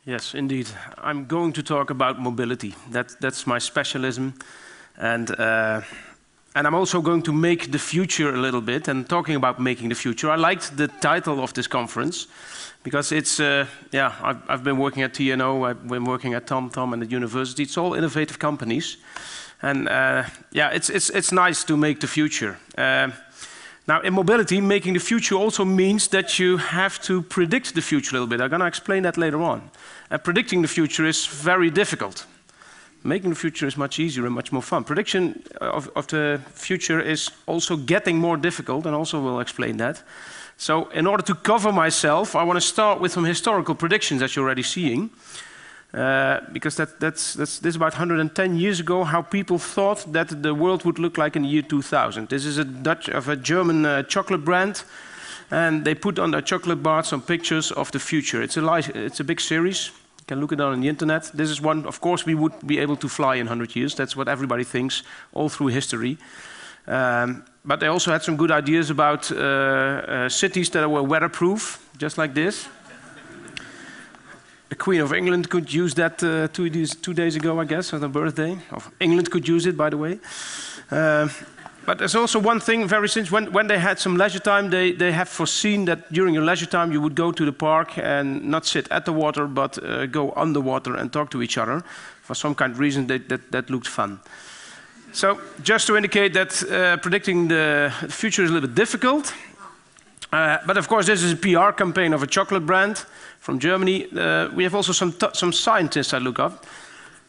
Yes, indeed. I'm going to talk about mobility. That's my specialism. And I'm also going to make the future a little bit. And talking about making the future, I liked the title of this conference because it's, I've been working at TNO, I've been working at TomTom and at university. It's all innovative companies. And it's nice to make the future. Now, in mobility, making the future also means that you have to predict the future a little bit. I'm going to explain that later on. And predicting the future is very difficult. Making the future is much easier and much more fun. Prediction of the future is also getting more difficult, and also we'll explain that. So in order to cover myself, I want to start with some historical predictions, as you're already seeing. Because this is about 110 years ago, how people thought that the world would look like in the year 2000. This is a German chocolate brand, and they put on their chocolate bar some pictures of the future. It's a big series. You can look it on the internet. This is one, of course, we would be able to fly in 100 years. That's what everybody thinks all through history. But they also had some good ideas about cities that were weatherproof, just like this. The Queen of England could use that 2 days ago, I guess, on her birthday. England could use it, by the way. But there's also one thing, when they had some leisure time, they have foreseen that during your leisure time you would go to the park and not sit at the water, but go underwater and talk to each other. For some kind of reason, that looked fun. So just to indicate that predicting the future is a little bit difficult. But of course, this is a PR campaign of a chocolate brand from Germany. We have also some scientists I look up.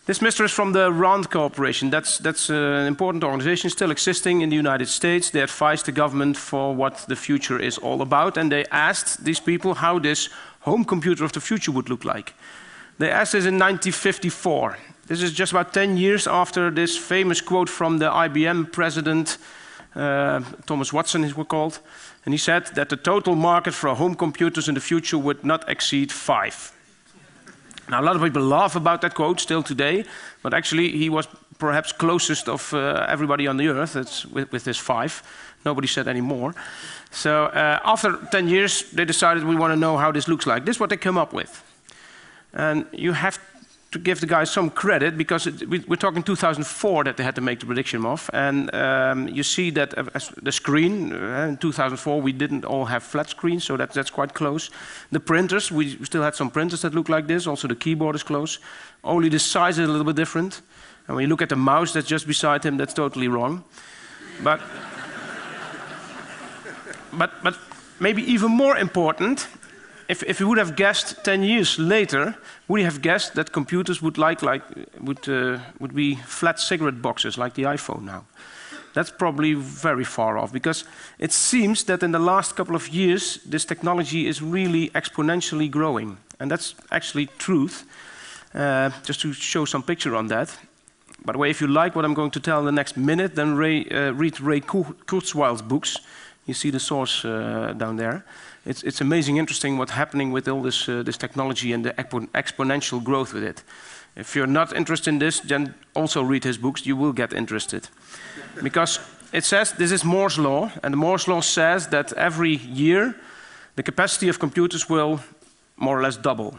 This mister is from the RAND Corporation. That's an important organization still existing in the United States. They advise the government for what the future is all about. And they asked these people how this home computer of the future would look like. They asked this in 1954. This is just about 10 years after this famous quote from the IBM president, Thomas Watson, he was called. And he said that the total market for home computers in the future would not exceed 5. Now, a lot of people laugh about that quote still today, but actually he was perhaps closest of everybody on the earth with this 5. Nobody said any more. So after 10 years, they decided we want to know how this looks like. This is what they come up with. And you have to give the guys some credit, because we're talking 2004 that they had to make the prediction of. And you see that the screen, in 2004 we didn't all have flat screens, so that's quite close. The printers, we still had some printers that look like this, also the keyboard is close. Only the size is a little bit different. And when you look at the mouse that's just beside him, that's totally wrong. But maybe even more important, if you would have guessed 10 years later, would you have guessed that computers would would be flat cigarette boxes like the iPhone now? That's probably very far off, because it seems that in the last couple of years, this technology is really exponentially growing. And that's actually truth. Just to show some picture on that. By the way, if you like what I'm going to tell in the next minute, then read Ray Kurzweil's books. You see the source down there. It's amazing, interesting what's happening with all this technology and the exponential growth with it. If you're not interested in this, then also read his books. You will get interested. Because it says this is Moore's law, and the Moore's law says that every year the capacity of computers will more or less double.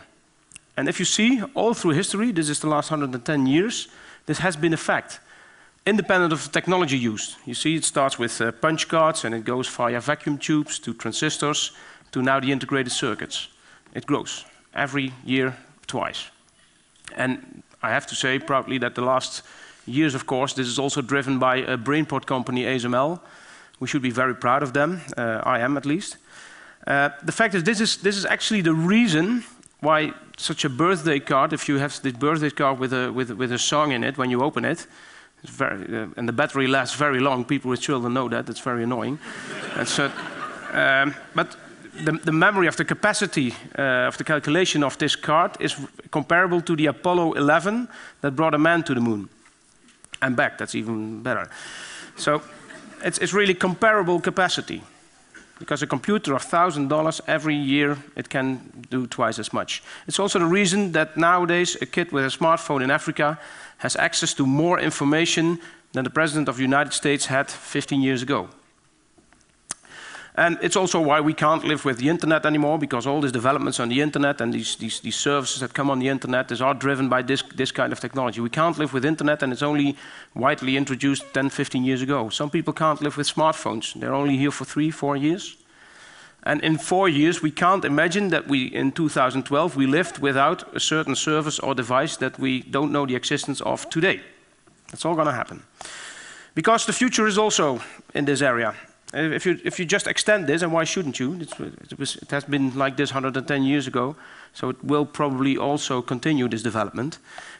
And if you see, all through history, this is the last 110 years, this has been a fact, independent of the technology used. You see, it starts with punch cards, and it goes via vacuum tubes to transistors, to now the integrated circuits. It grows every year twice. And I have to say proudly that the last years, of course, this is also driven by a brainport company, ASML. We should be very proud of them. I am, at least. The fact is, this is actually the reason why such a birthday card, if you have this birthday card with a song in it, when you open it, it's very, and the battery lasts very long. People with children know that. It's very annoying. But the memory of the capacity of the calculation of this card is comparable to the Apollo 11 that brought a man to the moon. and back. That's even better. So it's really comparable capacity. Because a computer of $1,000 every year, it can do twice as much. It's also the reason that nowadays a kid with a smartphone in Africa has access to more information than the President of the United States had 15 years ago. And it's also why we can't live with the internet anymore, because all these developments on the internet and these services that come on the internet are driven by this kind of technology. We can't live with internet, and it's only widely introduced 10, 15 years ago. Some people can't live with smartphones. They're only here for 3, 4 years. And in 4 years, we can't imagine that in 2012, we lived without a certain service or device that we don't know the existence of today. That's all going to happen. Because the future is also in this area. If you just extend this, and why shouldn't you? It has been like this 110 years ago, so it will probably also continue this development.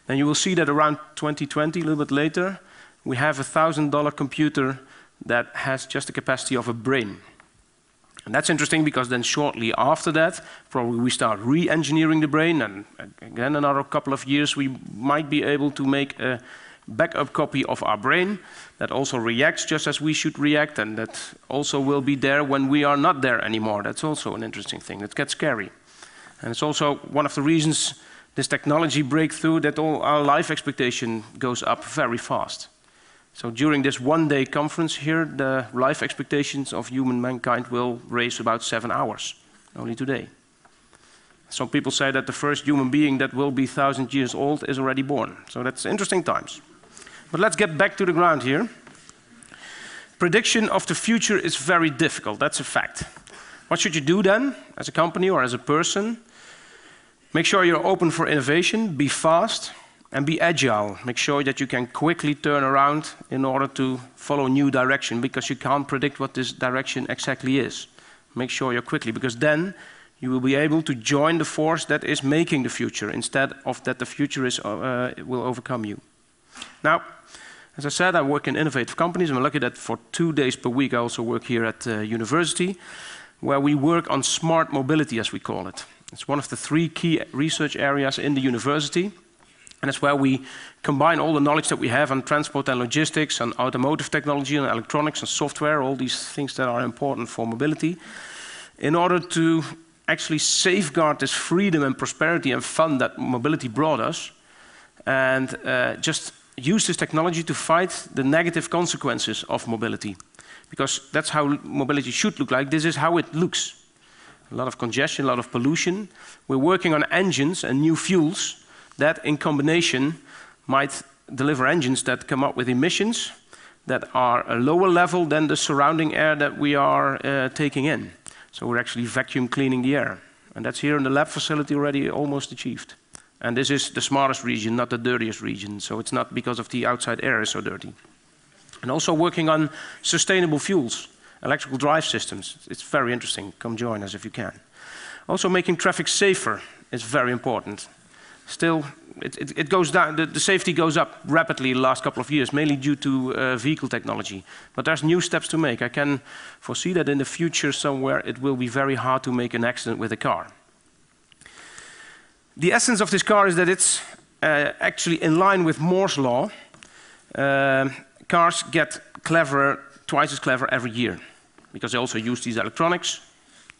Then you will see that around 2020, a little bit later, we have a $1,000 computer that has just the capacity of a brain. And that's interesting because then shortly after that, probably we start re-engineering the brain, and again another couple of years we might be able to make a backup copy of our brain that also reacts just as we should react, and that also will be there when we are not there anymore. That's also an interesting thing. It gets scary. And it's also one of the reasons this technology breakthrough that all our life expectation goes up very fast. So during this one-day conference here, the life expectations of human mankind will raise about 7 hours, only today. Some people say that the first human being that will be 1,000 years old is already born. So that's interesting times. But let's get back to the ground here. Prediction of the future is very difficult, that's a fact. What should you do then, as a company or as a person? Make sure you're open for innovation, be fast, and be agile. Make sure that you can quickly turn around in order to follow new direction, because you can't predict what this direction exactly is. Make sure you're quickly, because then you will be able to join the force that is making the future, instead of that the future will overcome you. Now, as I said, I work in innovative companies. I'm lucky that for 2 days per week I also work here at university, where we work on smart mobility, as we call it. It's one of the 3 key research areas in the university. And it's where we combine all the knowledge that we have on transport and logistics, on automotive technology, on electronics and software, all these things that are important for mobility, in order to actually safeguard this freedom and prosperity and fun that mobility brought us, and just use this technology to fight the negative consequences of mobility. Because that's how mobility should look like. This is how it looks. A lot of congestion, a lot of pollution. We're working on engines and new fuels that in combination might deliver engines that come up with emissions that are a lower level than the surrounding air that we are taking in. So we're actually vacuum cleaning the air. And that's here in the lab facility already almost achieved. And this is the smartest region, not the dirtiest region. So it's not because of the outside air is so dirty. And also working on sustainable fuels, electrical drive systems. It's very interesting. Come join us if you can. Also making traffic safer is very important. Still, it goes down, the safety goes up rapidly the last couple of years, mainly due to vehicle technology. But there's new steps to make. I can foresee that in the future somewhere it will be very hard to make an accident with a car. The essence of this car is that it's actually in line with Moore's law. Cars get cleverer, twice as clever every year, because they also use these electronics.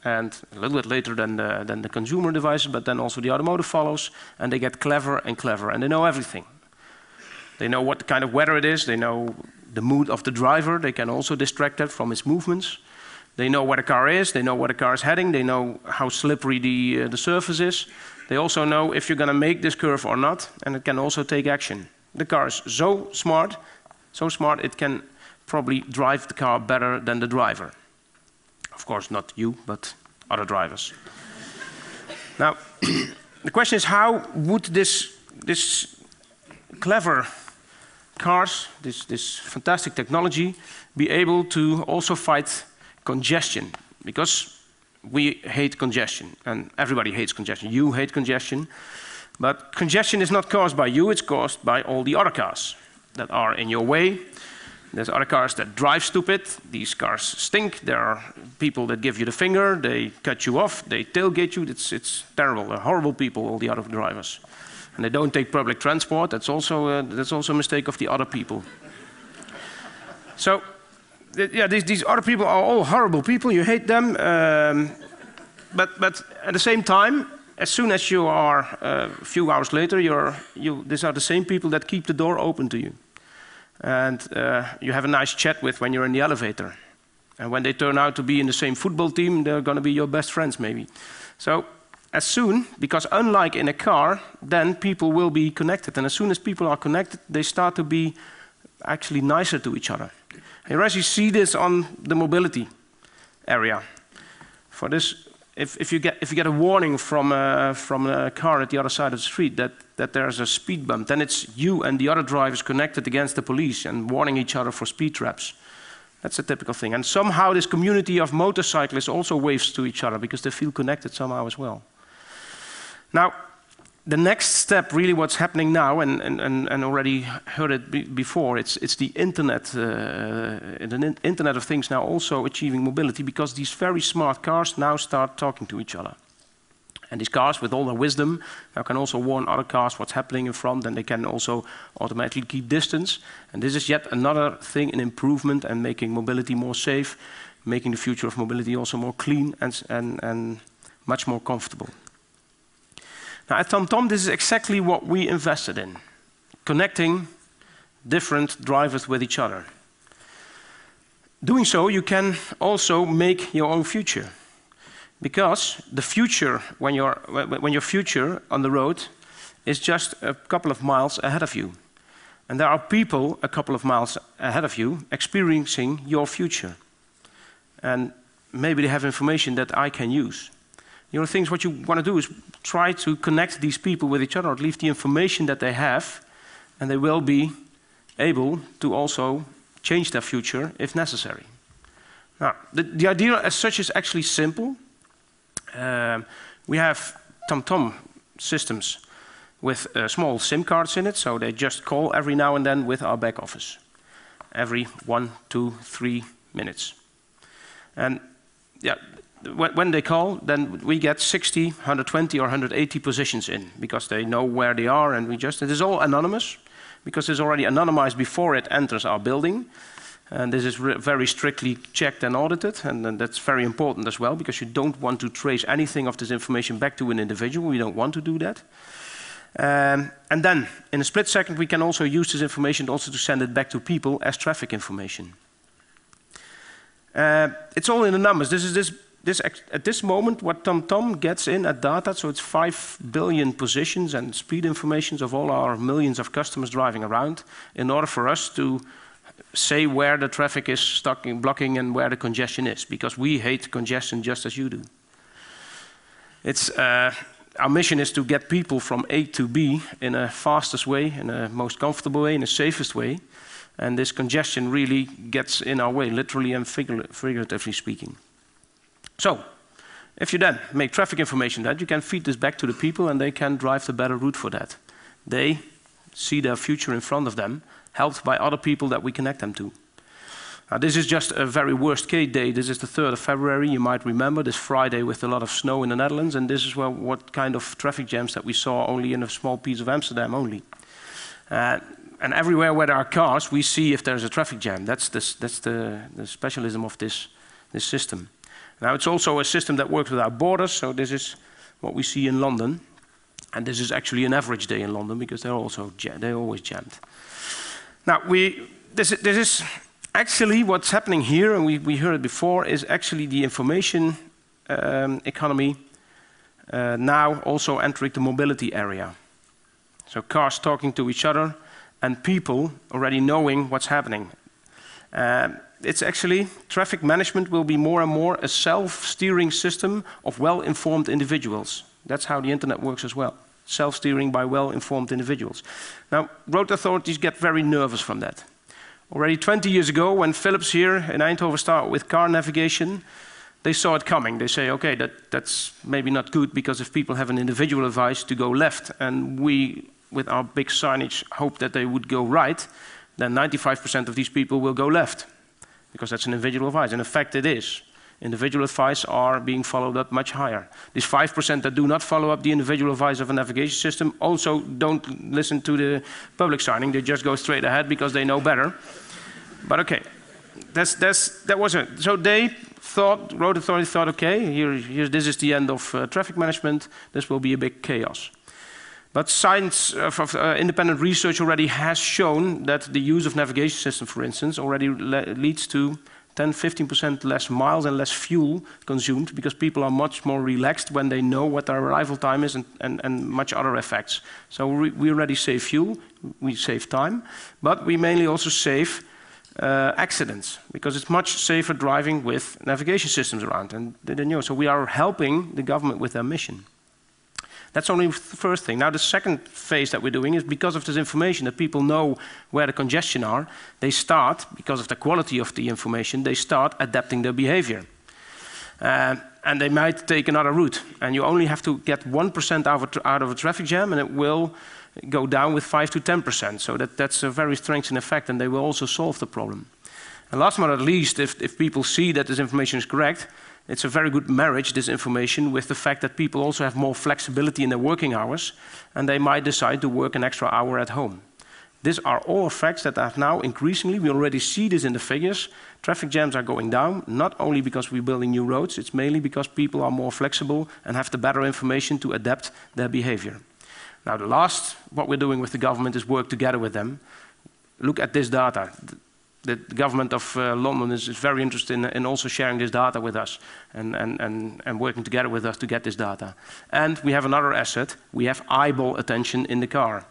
And a little bit later than the consumer devices, but then also the automotive follows, and they get clever and clever, and they know everything. They know what kind of weather it is, they know the mood of the driver, they can also distract that from its movements. They know where the car is, they know where the car is heading, they know how slippery the surface is. They also know if you're going to make this curve or not, and it can also take action. The car is so smart it can probably drive the car better than the driver. Of course, not you, but other drivers. Now, the question is, how would this clever cars, this fantastic technology, be able to also fight congestion? Because we hate congestion, and everybody hates congestion. You hate congestion, but congestion is not caused by you, it's caused by all the other cars that are in your way. There's other cars that drive stupid. These cars stink. There are people that give you the finger. They cut you off. They tailgate you. It's terrible. They're horrible people, all the other drivers. And they don't take public transport. That's also a mistake of the other people. So, yeah, these other people are all horrible people. You hate them. But at the same time, as soon as you are a few hours later, these are the same people that keep the door open to you. And you have a nice chat with when you're in the elevator. And when they turn out to be in the same football team, they're going to be your best friends, maybe. So as soon, because unlike in a car, then people will be connected. And as soon as people are connected, they start to be actually nicer to each other. And you actually see this on the mobility area. For this, if you get a warning from a car at the other side of the street that there's a speed bump, then it's you and the other drivers connected against the police and warning each other for speed traps. That's a typical thing. And somehow this community of motorcyclists also waves to each other because they feel connected somehow as well. Now, the next step, really what's happening now, and already heard it before, it's the internet, the Internet of Things now also achieving mobility, because these very smart cars now start talking to each other. And these cars, with all their wisdom, now can also warn other cars what's happening in front, and they can also automatically keep distance. And this is yet another thing, an improvement, and making mobility more safe, making the future of mobility also more clean and much more comfortable. Now at TomTom, this is exactly what we invested in, connecting different drivers with each other. Doing so, you can also make your own future. Because the future, when your future on the road is just a couple of miles ahead of you. And there are people a couple of miles ahead of you experiencing your future. And maybe they have information that I can use. You know, things what you want to do is try to connect these people with each other, or leave the information that they have, and they will be able to also change their future if necessary. Now, the idea as such is actually simple. We have TomTom systems with small SIM cards in it, so they just call every now and then with our back office, every 1, 2, 3 minutes. And yeah, when they call, then we get 60, 120 or 180 positions in, because they know where they are, and it is all anonymous, because it's already anonymized before it enters our building. And this is very strictly checked and audited, and that's very important as well, because you don't want to trace anything of this information back to an individual. We don't want to do that. And then, in a split second, we can also use this information also to send it back to people as traffic information. It's all in the numbers. At this moment, what TomTom gets in at data, so it's 5 billion positions and speed informations of all our millions of customers driving around, in order for us to say where the traffic is stuck in blocking and where the congestion is, because we hate congestion just as you do. Our mission is to get people from A to B in a fastest way, in a most comfortable way, in a safest way. And this congestion really gets in our way, literally and figuratively speaking. So, if you then make traffic information that, you can feed this back to the people and they can drive the better route for that. They see their future in front of them, helped by other people that we connect them to. Now, this is just a very worst case day. This is the 3rd of February, you might remember, this Friday with a lot of snow in the Netherlands, and this is what kind of traffic jams that we saw only in a small piece of Amsterdam only. And everywhere where there are cars, we see if there's a traffic jam. That's the specialism of this system. Now, it's also a system that works without borders, so this is what we see in London. And this is actually an average day in London, because they're always jammed. Now, this is actually what's happening here, and we heard it before, is actually the information economy now also entering the mobility area. So cars talking to each other and people already knowing what's happening. It's actually, traffic management will be more and more a self-steering system of well-informed individuals. That's how the internet works as well. Self-steering by well-informed individuals. Now, road authorities get very nervous from that. Already 20 years ago, when Philips here in Eindhoven started with car navigation, they saw it coming. They say, okay, that's maybe not good, because if people have an individual advice to go left, and we, with our big signage, hope that they would go right, then 95% of these people will go left, because that's an individual advice. And in fact, it is. Individual advice are being followed up much higher. These 5% that do not follow up the individual advice of a navigation system also don't listen to the public signing. They just go straight ahead because they know better. But okay, that was it. So they thought, road authority thought, okay, this is the end of traffic management. This will be a big chaos. But science of independent research already has shown that the use of navigation systems, for instance, already leads to 10–15% less miles and less fuel consumed, because people are much more relaxed when they know what their arrival time is, and much other effects. So we already save fuel, we save time, but we mainly also save accidents, because it's much safer driving with navigation systems around. And so we are helping the government with their mission. That's only the first thing. Now the second phase that we're doing is, because of this information that people know where the congestion are, they start, because of the quality of the information, they start adapting their behavior. And they might take another route. And you only have to get 1% out of a traffic jam, and it will go down with 5 to 10%. So that's a very strengthening effect, and they will also solve the problem. And last but not least, if people see that this information is correct, it's a very good marriage, this information, with the fact that people also have more flexibility in their working hours, and they might decide to work an extra hour at home. These are all effects that are now increasingly, we already see this in the figures, traffic jams are going down, not only because we're building new roads, it's mainly because people are more flexible and have the better information to adapt their behavior. Now the last, what we're doing with the government is work together with them. Look at this data. The government of London is very interested in also sharing this data with us and working together with us to get this data. And we have another asset. We have eyeball attention in the car,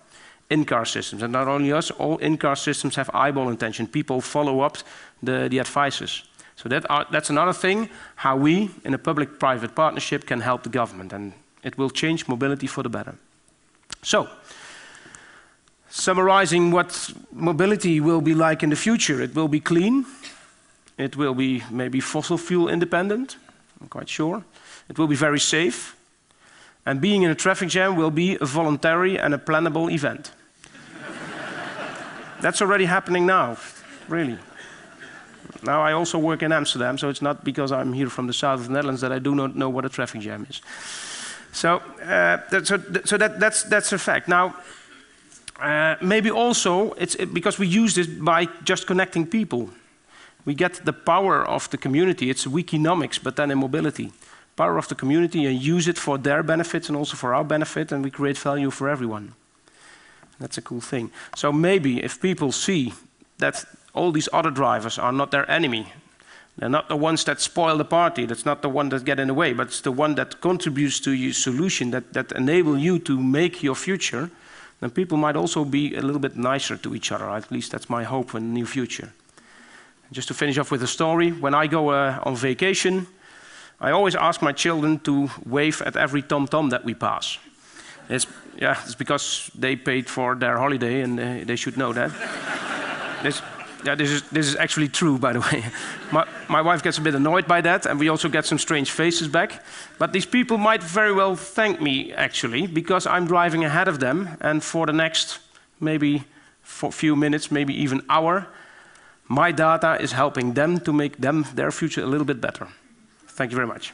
in-car systems. And not only us, all in-car systems have eyeball attention. People follow up the advices. So that's another thing, how we, in a public-private partnership, can help the government. And it will change mobility for the better. So, summarizing what mobility will be like in the future, it will be clean, it will be maybe fossil fuel independent, I'm quite sure, it will be very safe, and being in a traffic jam will be a voluntary and a plannable event. That's already happening now, really. Now I also work in Amsterdam, so it's not because I'm here from the south of the Netherlands that I do not know what a traffic jam is. So, that's a fact. Now, maybe also, because we use this by just connecting people. We get the power of the community. It's Wikinomics, but then in mobility. Power of the community, and use it for their benefits and also for our benefit, and we create value for everyone. That's a cool thing. So maybe if people see that all these other drivers are not their enemy, they're not the ones that spoil the party, that's not the one that get in the way, but it's the one that contributes to your solution, that enable you to make your future, then people might also be a little bit nicer to each other. At least that's my hope in the near future. Just to finish off with a story, when I go on vacation, I always ask my children to wave at every tom-tom that we pass. It's because they paid for their holiday, and they should know that. This is actually true, by the way. My wife gets a bit annoyed by that, and we also get some strange faces back. But these people might very well thank me, actually, because I'm driving ahead of them, and for the next maybe few minutes, maybe even hour, my data is helping them to make their future a little bit better. Thank you very much.